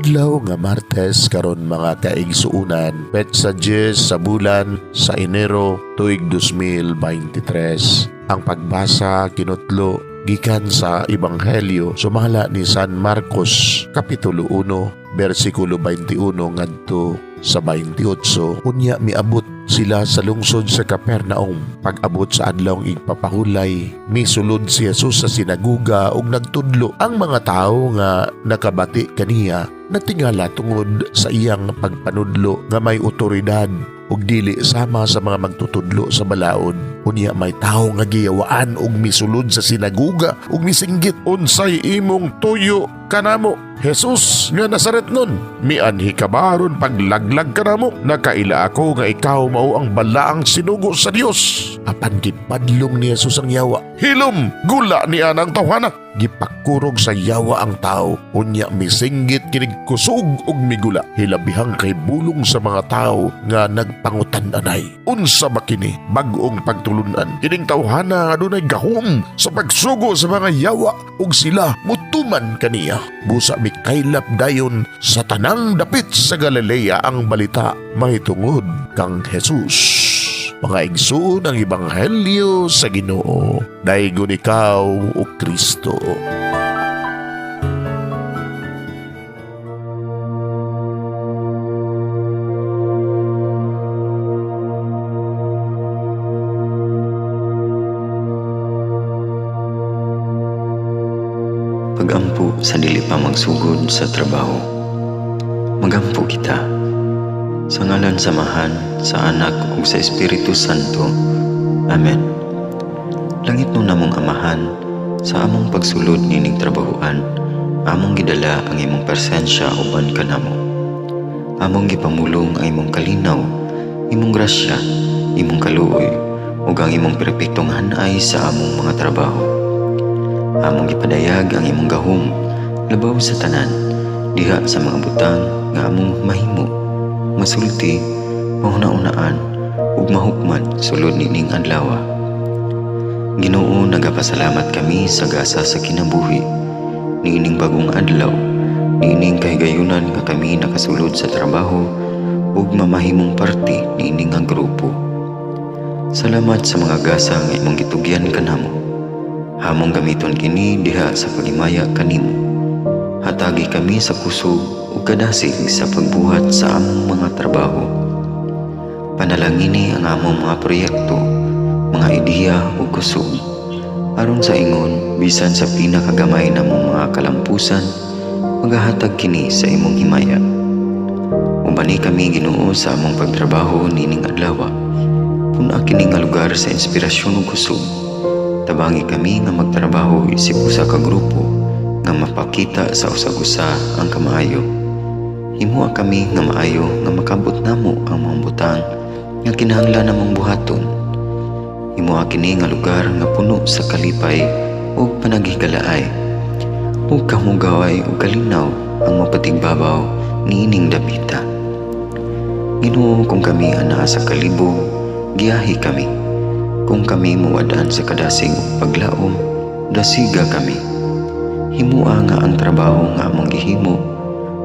Adlaw nga Martes karon mga kaigsuunan, petsa 10 sa bulan sa Enero tuig 2023. Ang pagbasa kinutlo gikan sa Ebanghelyo sumala ni San Marcos kapitulo 1 bersikulo 21 ngadto sa 28. Unya miabot sila sa lungsod sa Capernaum. Pag-abot sa adlawng igpapahulay, misulod si Jesus sa sinaguga ug nagtudlo. Ang mga tao nga nakabati kaniya natingala tungod sa iyang pagpanudlo nga may otoridad ug dili sama sa mga magtutudlo sa balaod. Unya may tao nga giyawaan ug misulod sa sinaguga ug misinggit, "Unsay imong tuyo kanamo, Jesus nga Nazaretnon? Mianhi ka baron paglaglag kanamo? Nakaila ako nga ikaw mao ang balaang sinugo sa Dios." Apan gipadlong ni Jesus ang yawa. "Hilom, gula niya ng tawhana." Gipakurog sa yawa ang tao. Unya misinggit kinig kusog ug migula. Hilabihang kay bulong sa mga tao nga nagpangutan-anay, "Unsa ba kini bag-ong pagtulunan? Kining tawhana nga adunay gahom sa pagsugo sa mga yawa ug sila mutuman kaniya." Busa mikaylap dayon sa tanang dapit sa Galilea ang balita mahitungod kang Jesus. Mga igsoon ang Ebanghelyo sa Ginoo. Daygon ikaw o Kristo. Pagampo sa dili pa magsugod sa trabaho. Magampo kita sa ngalan samahan sa Anak ug sa Espiritu Santo. Amen. Langit mo namong Amahan, sa among pagsulod nining trabahuan, among gidala ang imong presensya uban kanamo. Among gipamulong ang imong kalinaw, imong grasya, imong kaluoy, ug ang imong perpektong hanay sa among mga trabaho. Among gipadayag ang imong gahom labaw sa tanan, diha sa mga butang nga among mahimo, masulti, mahuna-unaan, ug mahukman sulod nining adlaw. Ginoo, nagapasalamat kami sa gasa sa kinabuhi niining bagong adlaw, niining kahigayunan nga kami nakasulod sa trabaho ug mamahimong parte niining nga grupo. Salamat sa mga gasa nga imong gitugyan kanamo. Hamong gamiton kini diha sa pagimaya kanimo. Hatagi kami sa kusog ug kadasig sa pagbuhat sa among mga trabaho. Panalangini ang among mga proyekto, mga ideya ug kusog, aron sa ingon bisan sa pinakagamay namong mga kalampusan, magahatag kini sa imong himaya. Ubani kami Ginoo sa among pagtrabaho nining adlaw. Puna kini nga lugar sa inspirasyon ug kusog. Tabangi kami nga magtrabaho isip usa ka grupo nga mapakita sa usag-usa ang kamaayo. Himuha kami nga maayo nga makabot namo ang mga butang nga kinahanglan namong buhaton. Himuha kini nga lugar nga puno sa kalipay ug panagigalaay. Ug kamugaway ug kalinaw ang mapatigbabaw niining dapita. Ginoo, kung kami anaa sa kalibog, giyahi kami. Kung kami muwadaan sa kadasig ug paglaom, dasiga kami. Himuha nga ang trabaho nga among gihimo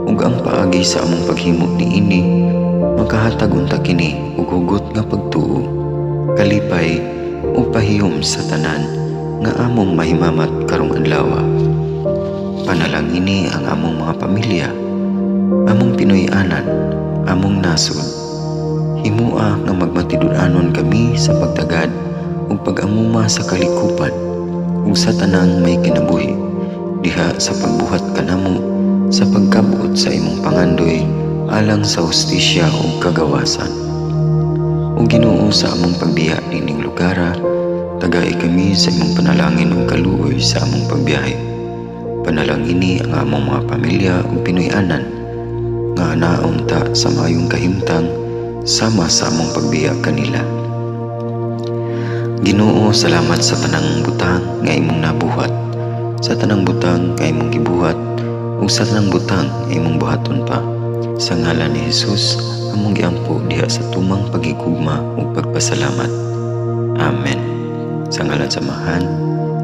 ug ang paagi sa among paghimo niini makahatag unta kini og hugot nga pagtuo, kalipay ug pahiyom sa tanan nga among mahimamat karong adlaw. Panalangini ang among mga pamilya, among Pinoy-anan, among nasod. Himuha nga magmatidud-anon kami sa pagtagad ug pag-amuma sa kalikupan ug sa tanang may kinabuhi, diha sa pagbuhat kanamo sa pagkabot sa imong pangandoy alang sa hustisya ug kagawasan. O Ginoo, sa among pagbiya nining lugara, tagay kami sa imong panalangin ug kaluoy sa among pagbiyahe. Panalangini ang among mga pamilya ug Pinoy-anan nga anaon ta sa maayong kahimtang sama sa among pagbiya kanila. Ginoo, salamat sa tanang butang nga imong nabuhat, sa tanang butang nga imong gibuhat, ug sa tanang butang nga imong buhaton pa. Sa ngalan ni Jesus, among giampo diha sa tumang pagigugma ug pagpasalamat. Amen. Sa ngalan samahan,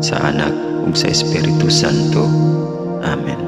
sa Anak ug sa Espiritu Santo. Amen.